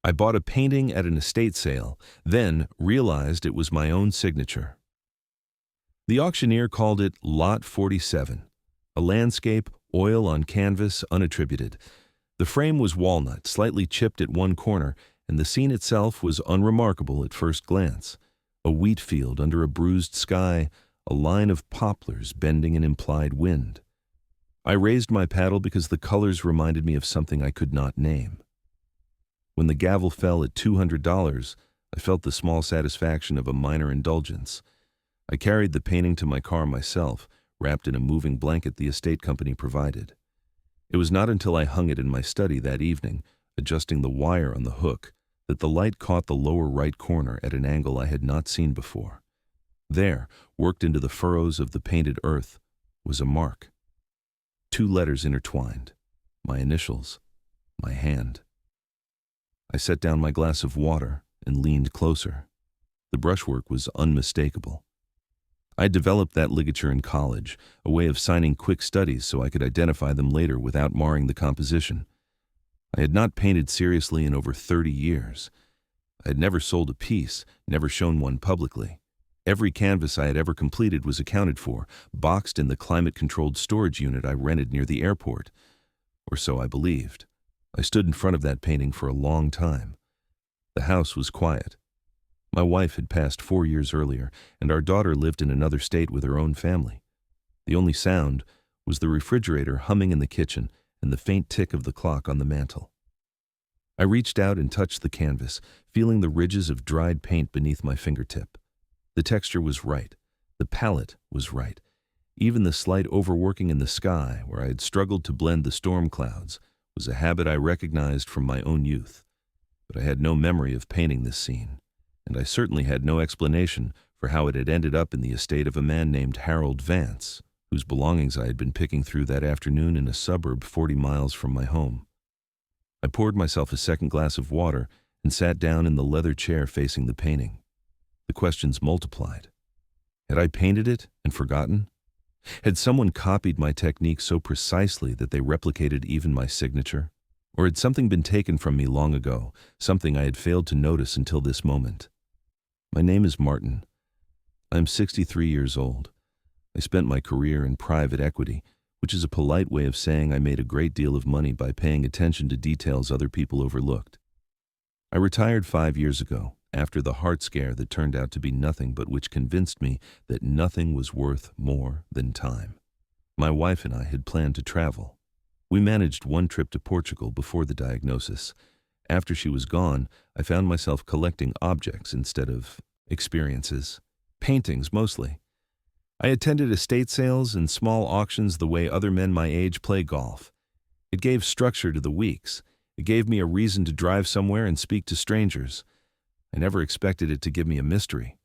I bought a painting at an estate sale, then realized it was my own signature. The auctioneer called it Lot 47, a landscape, oil on canvas, unattributed. The frame was walnut, slightly chipped at one corner, and the scene itself was unremarkable at first glance. A wheat field under a bruised sky, a line of poplars bending an implied wind. I raised my paddle because the colors reminded me of something I could not name. When the gavel fell at $200, I felt the small satisfaction of a minor indulgence. I carried the painting to my car myself, wrapped in a moving blanket the estate company provided. It was not until I hung it in my study that evening, adjusting the wire on the hook, that the light caught the lower right corner at an angle I had not seen before. There, worked into the furrows of the painted earth, was a mark. 2 letters intertwined, my initials, my hand. I set down my glass of water and leaned closer. The brushwork was unmistakable. I had developed that ligature in college, a way of signing quick studies so I could identify them later without marring the composition. I had not painted seriously in over 30 years. I had never sold a piece, never shown one publicly. Every canvas I had ever completed was accounted for, boxed in the climate-controlled storage unit I rented near the airport. Or so I believed. I stood in front of that painting for a long time. The house was quiet. My wife had passed 4 years earlier, and our daughter lived in another state with her own family. The only sound was the refrigerator humming in the kitchen and the faint tick of the clock on the mantel. I reached out and touched the canvas, feeling the ridges of dried paint beneath my fingertip. The texture was right. The palette was right. Even the slight overworking in the sky, where I had struggled to blend the storm clouds, was a habit I recognized from my own youth. But I had no memory of painting this scene, and I certainly had no explanation for how it had ended up in the estate of a man named Harold Vance, whose belongings I had been picking through that afternoon in a suburb 40 miles from my home. I poured myself a second glass of water and sat down in the leather chair facing the painting. The questions multiplied. Had I painted it and forgotten? Had someone copied my technique so precisely that they replicated even my signature? Or had something been taken from me long ago, something I had failed to notice until this moment? My name is Martin. I am 63 years old. I spent my career in private equity, which is a polite way of saying I made a great deal of money by paying attention to details other people overlooked. I retired 5 years ago, after the heart scare that turned out to be nothing but which convinced me that nothing was worth more than time. My wife and I had planned to travel. We managed one trip to Portugal before the diagnosis. After she was gone, I found myself collecting objects instead of experiences. Paintings, mostly. I attended estate sales and small auctions the way other men my age play golf. It gave structure to the weeks. It gave me a reason to drive somewhere and speak to strangers. I never expected it to give me a mystery.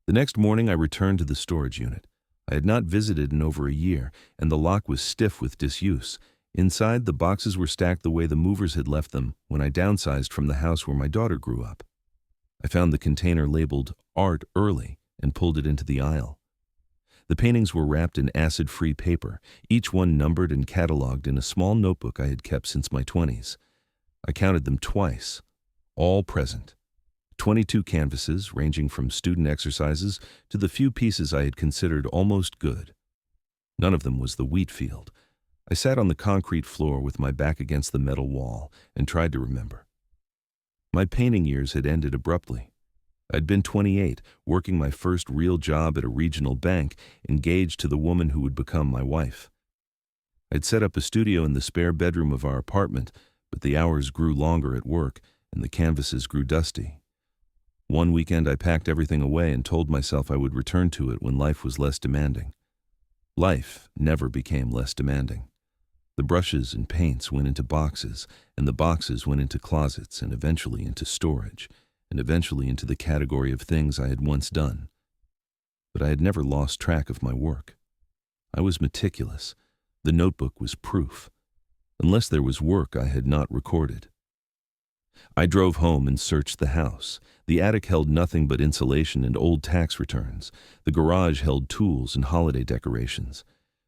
The next morning I returned to the storage unit. I had not visited in over a year, and the lock was stiff with disuse. Inside, the boxes were stacked the way the movers had left them when I downsized from the house where my daughter grew up. I found the container labeled Art early and pulled it into the aisle. The paintings were wrapped in acid-free paper, each one numbered and cataloged in a small notebook I had kept since my 20s. I counted them twice, all present. 22 canvases, ranging from student exercises to the few pieces I had considered almost good. None of them was the wheat field. I sat on the concrete floor with my back against the metal wall and tried to remember. My painting years had ended abruptly. I'd been 28, working my first real job at a regional bank, engaged to the woman who would become my wife. I'd set up a studio in the spare bedroom of our apartment, but the hours grew longer at work and the canvases grew dusty. One weekend I packed everything away and told myself I would return to it when life was less demanding. Life never became less demanding. The brushes and paints went into boxes, and the boxes went into closets, and eventually into storage, and eventually into the category of things I had once done. But I had never lost track of my work. I was meticulous. The notebook was proof. Unless there was work I had not recorded. I drove home and searched the house. The attic held nothing but insulation and old tax returns. The garage held tools and holiday decorations.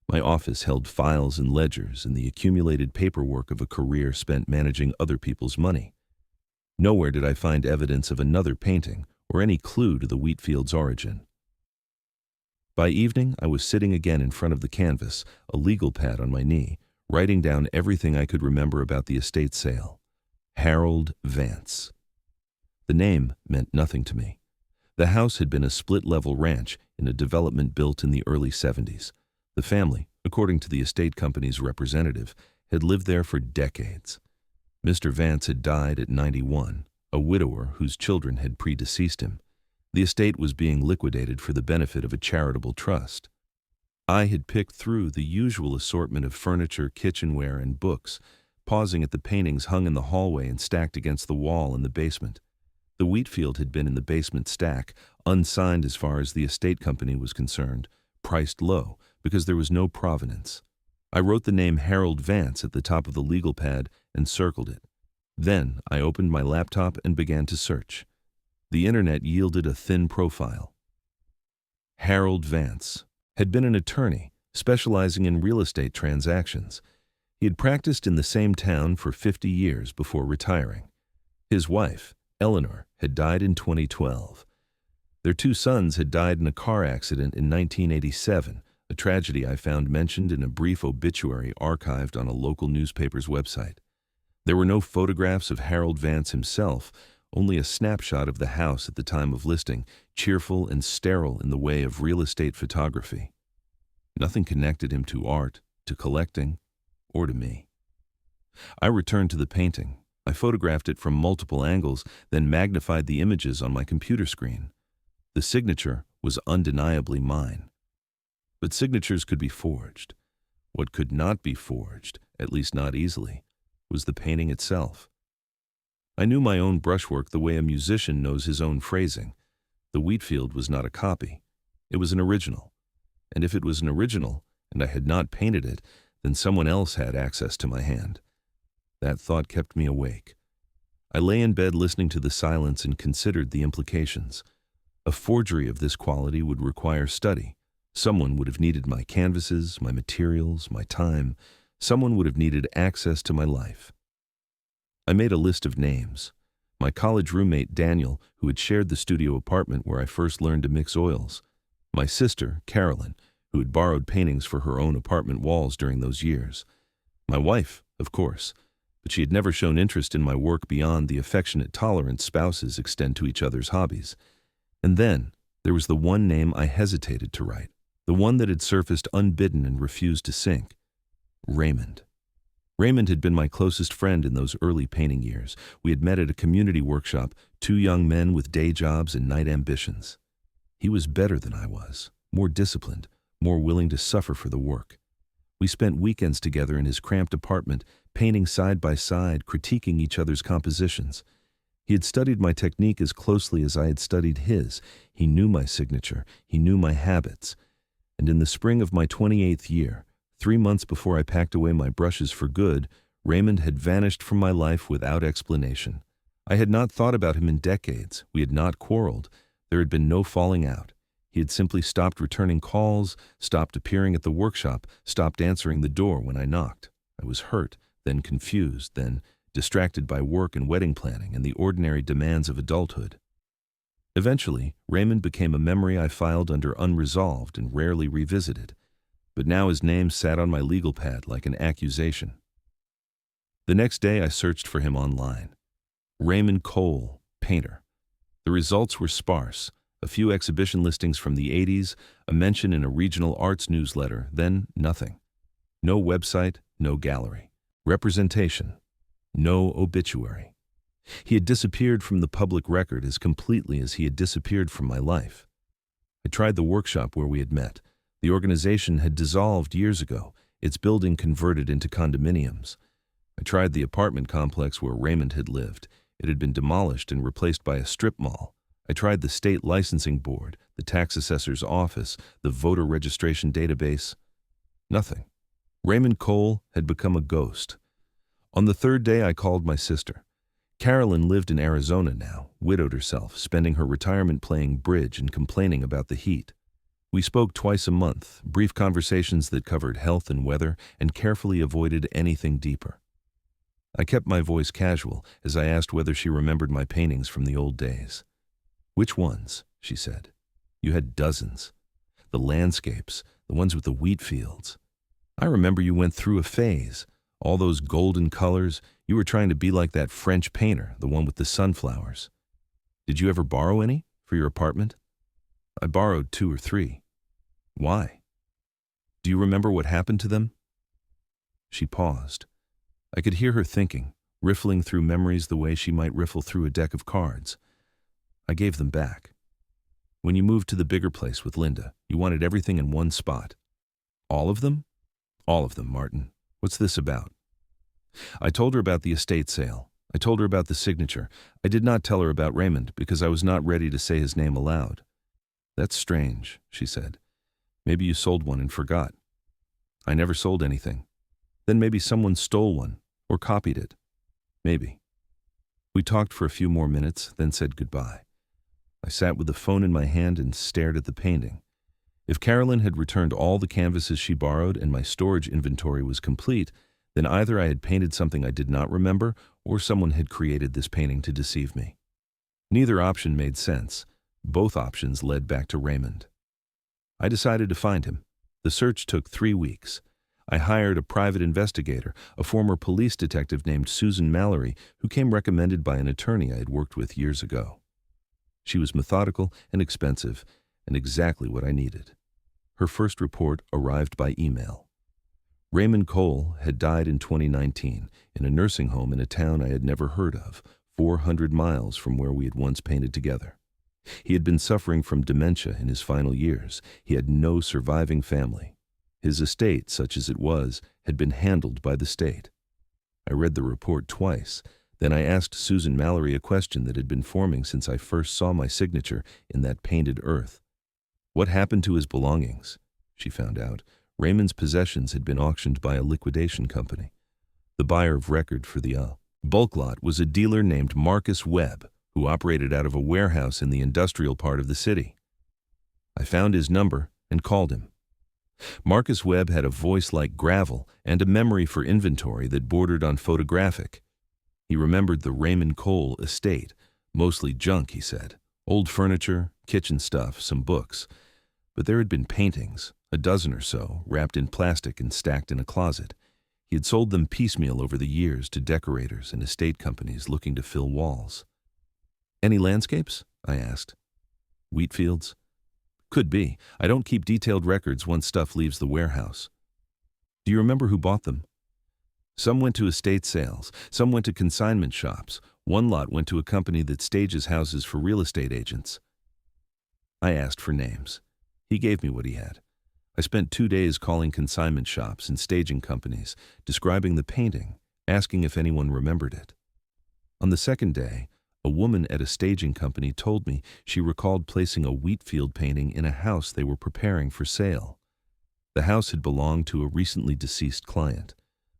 My office held files and ledgers and the accumulated paperwork of a career spent managing other people's money. Nowhere did I find evidence of another painting or any clue to the wheat field's origin. By evening, I was sitting again in front of the canvas, a legal pad on my knee, writing down everything I could remember about the estate sale. Harold Vance. The name meant nothing to me. The house had been a split-level ranch in a development built in the early 70s. The family, according to the estate company's representative, had lived there for decades. Mr. Vance had died at 91, a widower whose children had predeceased him. The estate was being liquidated for the benefit of a charitable trust. I had picked through the usual assortment of furniture, kitchenware, and books, pausing at the paintings hung in the hallway and stacked against the wall in the basement. The wheat field had been in the basement stack, unsigned as far as the estate company was concerned, priced low because there was no provenance. I wrote the name Harold Vance at the top of the legal pad and circled it. Then I opened my laptop and began to search. The internet yielded a thin profile. Harold Vance had been an attorney specializing in real estate transactions. He had practiced in the same town for 50 years before retiring. His wife, Eleanor, had died in 2012. Their two sons had died in a car accident in 1987, a tragedy I found mentioned in a brief obituary archived on a local newspaper's website. There were no photographs of Harold Vance himself, only a snapshot of the house at the time of listing, cheerful and sterile in the way of real estate photography. Nothing connected him to art, to collecting, or to me. I returned to the painting. I photographed it from multiple angles, then magnified the images on my computer screen. The signature was undeniably mine. But signatures could be forged. What could not be forged, at least not easily, was the painting itself. I knew my own brushwork the way a musician knows his own phrasing. The wheat field was not a copy. It was an original. And if it was an original, and I had not painted it, then someone else had access to my hand. That thought kept me awake. I lay in bed listening to the silence and considered the implications. A forgery of this quality would require study. Someone would have needed my canvases, my materials, my time. Someone would have needed access to my life. I made a list of names. My college roommate, Daniel, who had shared the studio apartment where I first learned to mix oils. My sister, Carolyn, who had borrowed paintings for her own apartment walls during those years. My wife, of course, but she had never shown interest in my work beyond the affectionate tolerance spouses extend to each other's hobbies. And then there was the one name I hesitated to write, the one that had surfaced unbidden and refused to sink. Raymond. Raymond had been my closest friend in those early painting years. We had met at a community workshop, two young men with day jobs and night ambitions. He was better than I was, more disciplined, more willing to suffer for the work. We spent weekends together in his cramped apartment, painting side by side, critiquing each other's compositions. He had studied my technique as closely as I had studied his. He knew my signature. He knew my habits. And in the spring of my 28th year, 3 months before I packed away my brushes for good, Raymond had vanished from my life without explanation. I had not thought about him in decades. We had not quarreled. There had been no falling out. He had simply stopped returning calls, stopped appearing at the workshop, stopped answering the door when I knocked. I was hurt, then confused, then distracted by work and wedding planning and the ordinary demands of adulthood. Eventually, Raymond became a memory I filed under unresolved and rarely revisited. But now his name sat on my legal pad like an accusation. The next day I searched for him online. Raymond Cole, painter. The results were sparse. A few exhibition listings from the 80s, a mention in a regional arts newsletter, then nothing. No website, no gallery. Representation. No obituary. He had disappeared from the public record as completely as he had disappeared from my life. I tried the workshop where we had met. The organization had dissolved years ago, its building converted into condominiums. I tried the apartment complex where Raymond had lived. It had been demolished and replaced by a strip mall. I tried the state licensing board, the tax assessor's office, the voter registration database. Nothing. Raymond Cole had become a ghost. On the third day I called my sister. Carolyn lived in Arizona now, widowed herself, spending her retirement playing bridge and complaining about the heat. We spoke twice a month, brief conversations that covered health and weather and carefully avoided anything deeper. I kept my voice casual as I asked whether she remembered my paintings from the old days. "Which ones?" she said. "You had dozens. The landscapes, the ones with the wheat fields. I remember you went through a phase. All those golden colors, you were trying to be like that French painter, the one with the sunflowers. Did you ever borrow any for your apartment?" "I borrowed 2 or 3. "Why? Do you remember what happened to them?" She paused. I could hear her thinking, riffling through memories the way she might riffle through a deck of cards. I gave them back. "When you moved to the bigger place with Linda, you wanted everything in one spot." "All of them?" "All of them, Martin. What's this about?" I told her about the estate sale. I told her about the signature. I did not tell her about Raymond because I was not ready to say his name aloud. "That's strange," she said. "Maybe you sold one and forgot." "I never sold anything." "Then maybe someone stole one or copied it." "Maybe." We talked for a few more minutes, then said goodbye. I sat with the phone in my hand and stared at the painting. If Carolyn had returned all the canvases she borrowed and my storage inventory was complete, then either I had painted something I did not remember or someone had created this painting to deceive me. Neither option made sense. Both options led back to Raymond. I decided to find him. The search took 3 weeks. I hired a private investigator, a former police detective named Susan Mallory, who came recommended by an attorney I had worked with years ago. She was methodical and expensive, and exactly what I needed. Her first report arrived by email. Raymond Cole had died in 2019 in a nursing home in a town I had never heard of, 400 miles from where we had once painted together. He had been suffering from dementia in his final years. He had no surviving family. His estate, such as it was, had been handled by the state. I read the report twice. Then I asked Susan Mallory a question that had been forming since I first saw my signature in that painted earth. What happened to his belongings? She found out. Raymond's possessions had been auctioned by a liquidation company. The buyer of record for the bulk lot was a dealer named Marcus Webb, who operated out of a warehouse in the industrial part of the city. I found his number and called him. Marcus Webb had a voice like gravel and a memory for inventory that bordered on photographic. He remembered the Raymond Cole estate, mostly junk, he said. Old furniture, kitchen stuff, some books. But there had been paintings, a dozen or so, wrapped in plastic and stacked in a closet. He had sold them piecemeal over the years to decorators and estate companies looking to fill walls. "Any landscapes?" I asked. "Wheat fields?" "Could be. I don't keep detailed records once stuff leaves the warehouse." "Do you remember who bought them?" "Some went to estate sales. Some went to consignment shops. One lot went to a company that stages houses for real estate agents." I asked for names. He gave me what he had. I spent 2 days calling consignment shops and staging companies, describing the painting, asking if anyone remembered it. On the second day, a woman at a staging company told me she recalled placing a wheat field painting in a house they were preparing for sale. The house had belonged to a recently deceased client.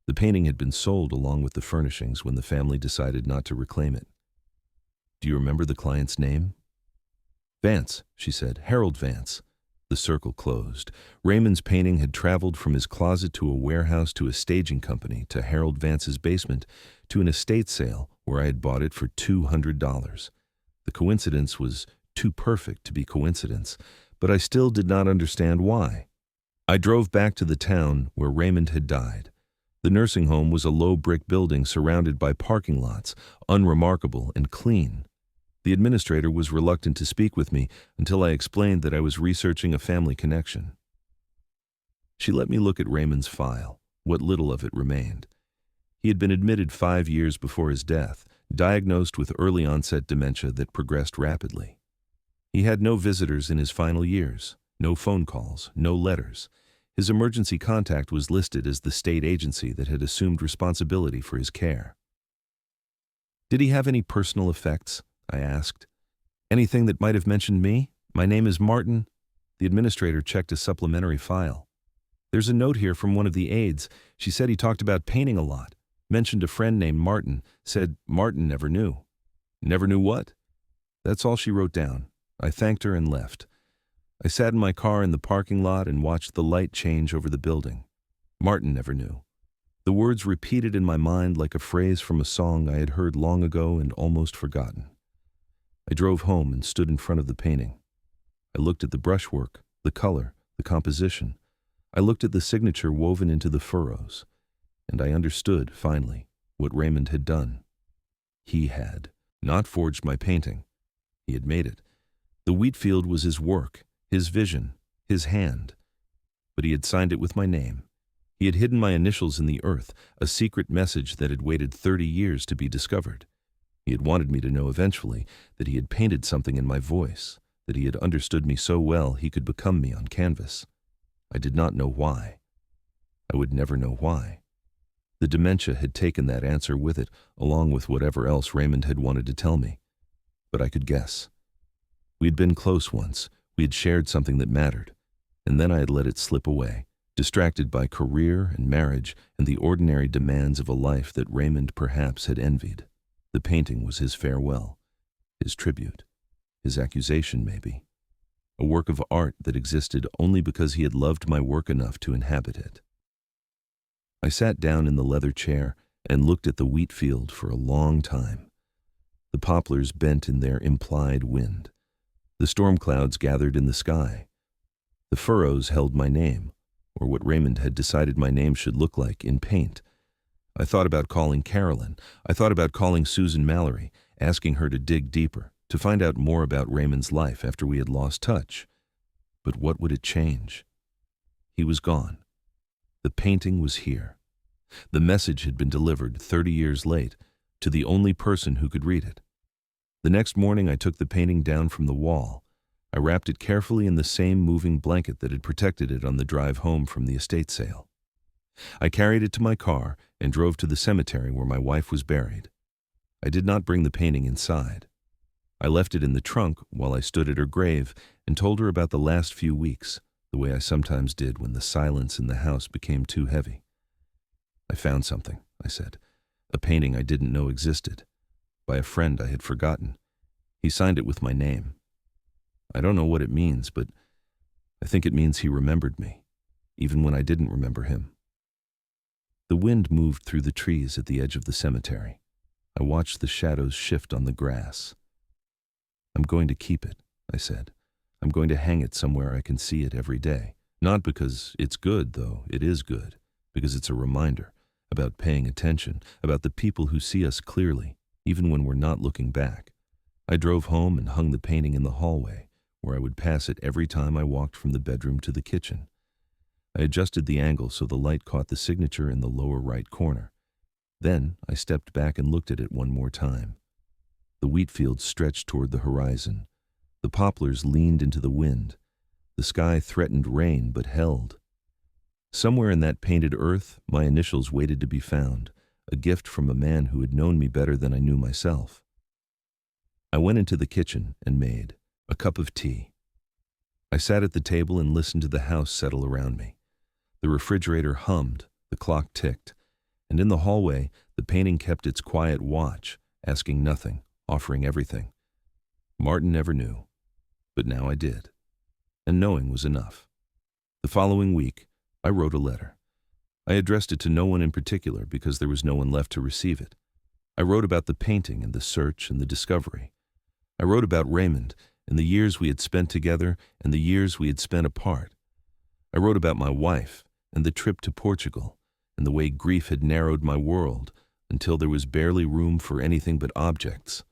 The painting had been sold along with the furnishings when the family decided not to reclaim it. "Do you remember the client's name?" "Vance," she said. "Harold Vance." The circle closed. Raymond's painting had traveled from his closet to a warehouse to a staging company to Harold Vance's basement to an estate sale where I had bought it for $200. The coincidence was too perfect to be coincidence, but I still did not understand why. I drove back to the town where Raymond had died. The nursing home was a low brick building surrounded by parking lots, unremarkable and clean. The administrator was reluctant to speak with me until I explained that I was researching a family connection. She let me look at Raymond's file, what little of it remained. He had been admitted 5 years before his death, diagnosed with early-onset dementia that progressed rapidly. He had no visitors in his final years, no phone calls, no letters. His emergency contact was listed as the state agency that had assumed responsibility for his care. "Did he have any personal effects?" I asked. "Anything that might have mentioned me? My name is Martin." The administrator checked a supplementary file. "There's a note here from one of the aides. She said he talked about painting a lot. Mentioned a friend named Martin. Said Martin never knew." "Never knew what?" That's all she wrote down. I thanked her and left. I sat in my car in the parking lot and watched the light change over the building. Martin never knew. The words repeated in my mind like a phrase from a song I had heard long ago and almost forgotten. I drove home and stood in front of the painting. I looked at the brushwork, the color, the composition. I looked at the signature woven into the furrows, and I understood, finally, what Raymond had done. He had not forged my painting. He had made it. The wheat field was his work, his vision, his hand. But he had signed it with my name. He had hidden my initials in the earth, a secret message that had waited 30 years to be discovered. He had wanted me to know eventually that he had painted something in my voice, that he had understood me so well he could become me on canvas. I did not know why. I would never know why. The dementia had taken that answer with it, along with whatever else Raymond had wanted to tell me. But I could guess. We had been close once. We had shared something that mattered. And then I had let it slip away, distracted by career and marriage and the ordinary demands of a life that Raymond perhaps had envied. The painting was his farewell, his tribute, his accusation maybe. A work of art that existed only because he had loved my work enough to inhabit it. I sat down in the leather chair and looked at the wheat field for a long time. The poplars bent in their implied wind. The storm clouds gathered in the sky. The furrows held my name, or what Raymond had decided my name should look like in paint. I thought about calling Carolyn. I thought about calling Susan Mallory, asking her to dig deeper, to find out more about Raymond's life after we had lost touch. But what would it change? He was gone. The painting was here. The message had been delivered 30 years late to the only person who could read it. The next morning I took the painting down from the wall. I wrapped it carefully in the same moving blanket that had protected it on the drive home from the estate sale. I carried it to my car and drove to the cemetery where my wife was buried. I did not bring the painting inside. I left it in the trunk while I stood at her grave and told her about the last few weeks, the way I sometimes did when the silence in the house became too heavy. I found something, I said, a painting I didn't know existed, by a friend I had forgotten. He signed it with my name. I don't know what it means, but I think it means he remembered me, even when I didn't remember him. The wind moved through the trees at the edge of the cemetery. I watched the shadows shift on the grass. I'm going to keep it, I said. I'm going to hang it somewhere I can see it every day. Not because it's good, though it is good, because it's a reminder about paying attention, about the people who see us clearly, even when we're not looking back. I drove home and hung the painting in the hallway, where I would pass it every time I walked from the bedroom to the kitchen. I adjusted the angle so the light caught the signature in the lower right corner. Then I stepped back and looked at it one more time. The wheat field stretched toward the horizon. The poplars leaned into the wind. The sky threatened rain but held. Somewhere in that painted earth, my initials waited to be found, a gift from a man who had known me better than I knew myself. I went into the kitchen and made a cup of tea. I sat at the table and listened to the house settle around me. The refrigerator hummed, the clock ticked, and in the hallway, the painting kept its quiet watch, asking nothing, offering everything. Martin never knew, but now I did, and knowing was enough. The following week, I wrote a letter. I addressed it to no one in particular because there was no one left to receive it. I wrote about the painting and the search and the discovery. I wrote about Raymond and the years we had spent together and the years we had spent apart. I wrote about my wife and the trip to Portugal and the way grief had narrowed my world until there was barely room for anything but objects.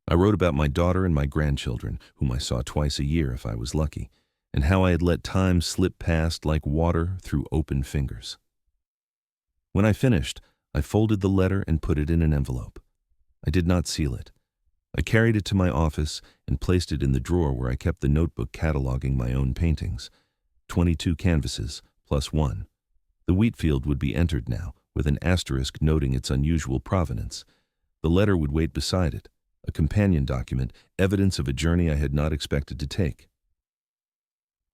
I wrote about my daughter and my grandchildren, whom I saw twice a year if I was lucky, and how I had let time slip past like water through open fingers. When I finished, I folded the letter and put it in an envelope. I did not seal it. I carried it to my office and placed it in the drawer where I kept the notebook cataloging my own paintings. 22 canvases, plus one. The wheat field would be entered now, with an asterisk noting its unusual provenance. The letter would wait beside it, a companion document, evidence of a journey I had not expected to take.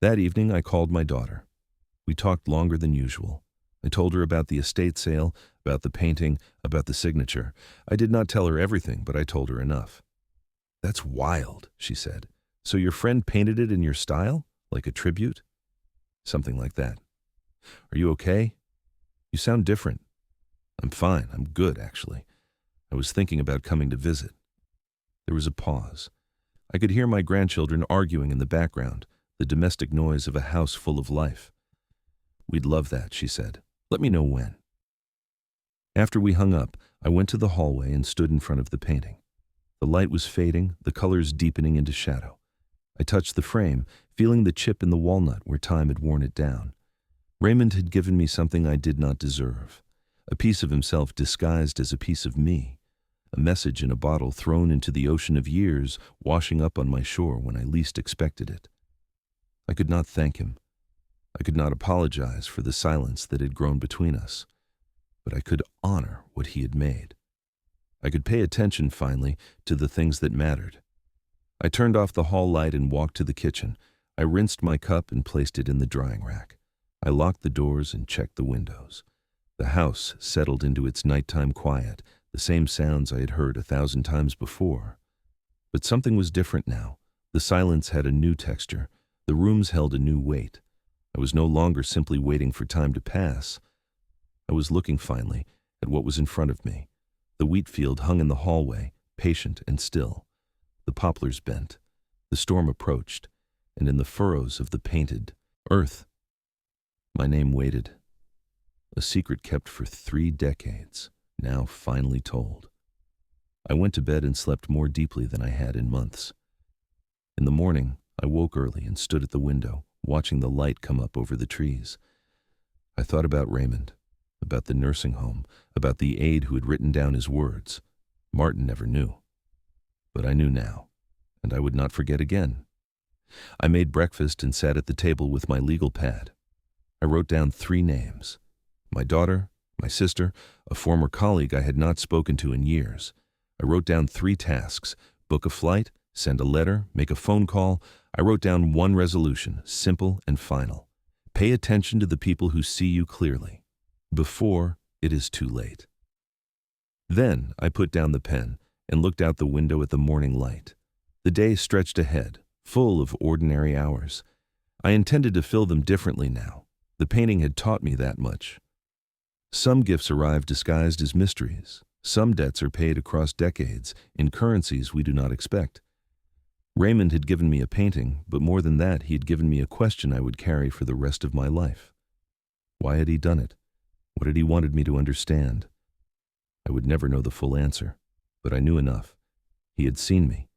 That evening I called my daughter. We talked longer than usual. I told her about the estate sale, about the painting, about the signature. I did not tell her everything, but I told her enough. "That's wild," she said. "So your friend painted it in your style? Like a tribute?" "Something like that." "Are you okay? You sound different." I'm fine. I'm good, actually. I was thinking about coming to visit. There was a pause. I could hear my grandchildren arguing in the background, the domestic noise of a house full of life. We'd love that, she said. Let me know when. After we hung up, I went to the hallway and stood in front of the painting. The light was fading, the colors deepening into shadow. I touched the frame, feeling the chip in the walnut where time had worn it down. Raymond had given me something I did not deserve, a piece of himself disguised as a piece of me, a message in a bottle thrown into the ocean of years, washing up on my shore when I least expected it. I could not thank him. I could not apologize for the silence that had grown between us, but I could honor what he had made. I could pay attention, finally, to the things that mattered. I turned off the hall light and walked to the kitchen. I rinsed my cup and placed it in the drying rack. I locked the doors and checked the windows. The house settled into its nighttime quiet, the same sounds I had heard 1,000 times before. But something was different now. The silence had a new texture. The rooms held a new weight. I was no longer simply waiting for time to pass. I was looking, finally, at what was in front of me. The wheat field hung in the hallway, patient and still. The poplars bent. The storm approached, and in the furrows of the painted earth, my name waited. A secret kept for 3 decades, now finally told. I went to bed and slept more deeply than I had in months. In the morning, I woke early and stood at the window, watching the light come up over the trees. I thought about Raymond, about the nursing home, about the aide who had written down his words. Martin never knew. But I knew now, and I would not forget again. I made breakfast and sat at the table with my legal pad. I wrote down 3 names: my daughter, my sister, a former colleague I had not spoken to in years. I wrote down 3 tasks: book a flight, send a letter, make a phone call. I wrote down 1 resolution, simple and final. Pay attention to the people who see you clearly, before it is too late. Then I put down the pen and looked out the window at the morning light. The day stretched ahead, full of ordinary hours. I intended to fill them differently now. The painting had taught me that much. Some gifts arrive disguised as mysteries. Some debts are paid across decades, in currencies we do not expect. Raymond had given me a painting, but more than that, he had given me a question I would carry for the rest of my life. Why had he done it? What had he wanted me to understand? I would never know the full answer, but I knew enough. He had seen me.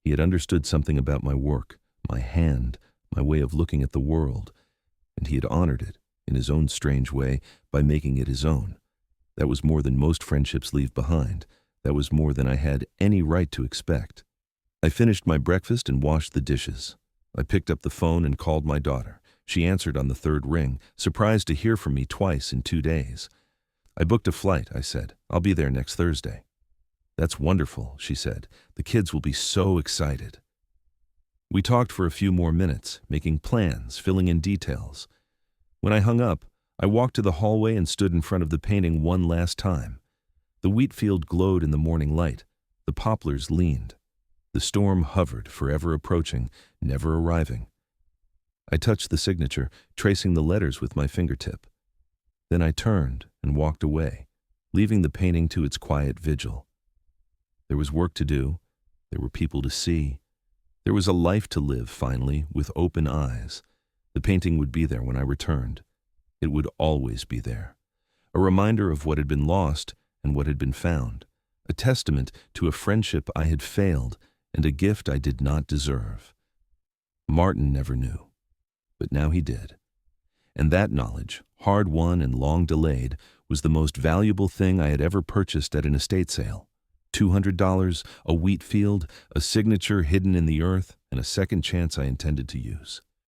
He had understood something about my work, my hand, my way of looking at the world, and he had honored it, in his own strange way, by making it his own. That was more than most friendships leave behind. That was more than I had any right to expect. I finished my breakfast and washed the dishes. I picked up the phone and called my daughter. She answered on the 3rd ring, surprised to hear from me twice in 2 days. I booked a flight, I said. I'll be there next Thursday. That's wonderful, she said. The kids will be so excited. We talked for a few more minutes, making plans, filling in details. When I hung up, I walked to the hallway and stood in front of the painting one last time. The wheat field glowed in the morning light. The poplars leaned. The storm hovered, forever approaching, never arriving. I touched the signature, tracing the letters with my fingertip. Then I turned and walked away, leaving the painting to its quiet vigil. There was work to do. There were people to see. There was a life to live, finally, with open eyes. The painting would be there when I returned. It would always be there. A reminder of what had been lost and what had been found. A testament to a friendship I had failed and a gift I did not deserve. Martin never knew, but now he did. And that knowledge, hard-won and long delayed, was the most valuable thing I had ever purchased at an estate sale. $200, a wheat field, a signature hidden in the earth, and a second chance I intended to use.